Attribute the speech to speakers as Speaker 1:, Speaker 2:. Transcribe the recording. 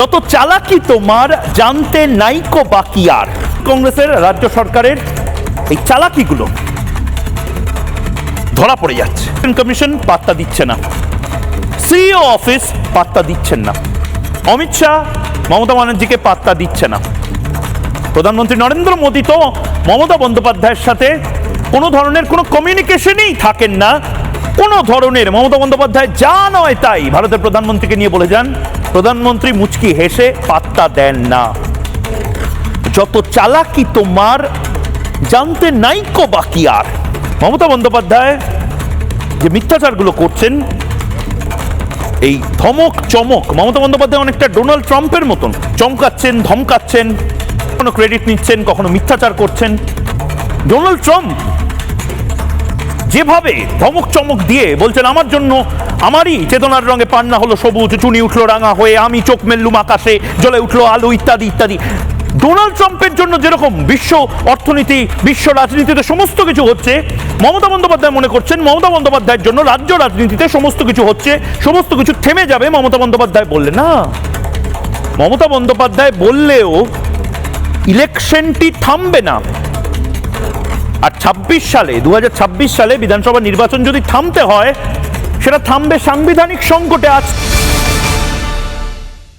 Speaker 1: যত চালাকি তোমার জানতে নাইকো বাকি আর। কংগ্রেসের রাজ্য সরকারের এই চালাকিগুলো ধরা পড়ে যাচ্ছে। কমিশন পাত্তা দিচ্ছে না, সিইও অফিস পাত্তা দিচ্ছেন না, অমিত শাহ মমতা ব্যানার্জিকে পাত্তা দিচ্ছে না, প্রধানমন্ত্রী নরেন্দ্র মোদী তো মমতা বন্দ্যোপাধ্যায়ের সাথে কোনো ধরনের কোনো কমিউনিকেশনই থাকেন না। কোনো ধরনের মমতা বন্দ্যোপাধ্যায় যা নয় তাই ভারতের প্রধানমন্ত্রীকে নিয়ে বলে যান, প্রধানমন্ত্রী মুচকি হেসে পাত্তা দেন না। যত চালাকি তোমার জানতে নাইকো বাকি আর। মমতা বন্দ্যোপাধ্যায় যে মিথ্যাচারগুলো করছেন, এই ধমক চমক, মমতা বন্দ্যোপাধ্যায় অনেকটা ডোনাল্ড ট্রাম্পের মতন চমকাচ্ছেন, ধমকাচ্ছেন, কখনো ক্রেডিট নিচ্ছেন, কখনো মিথ্যাচার করছেন। ডোনাল্ড ট্রাম্প যেভাবে ধমক চমক দিয়ে বলছেন আমার জন্য আমারই চেতনার রঙে পান্না হলো সবুজ, চুনি উঠলো রাঙা হয়ে, আমি চোখ মেললুম আকাশে, জ্বলে উঠলো আলো, ইত্যাদি ইত্যাদি। ডোনাল্ড ট্রাম্পের জন্য যেরকম বিশ্ব অর্থনীতি, বিশ্ব রাজনীতিতে সমস্ত কিছু হচ্ছে, মমতা বন্দ্যোপাধ্যায় মনে করছেন মমতা বন্দ্যোপাধ্যায়ের জন্য রাজ্য রাজনীতিতে সমস্ত কিছু হচ্ছে, সমস্ত কিছু থেমে যাবে মমতা বন্দ্যোপাধ্যায় বললে। না, মমতা বন্দ্যোপাধ্যায় বললেও ইলেকশনটি থামবে না। আর 26 সালে 2026 সালে বিধানসভা নির্বাচন যদি থামতে হয়, সেটা থামবে সাংবিধানিক সংকটে। আজ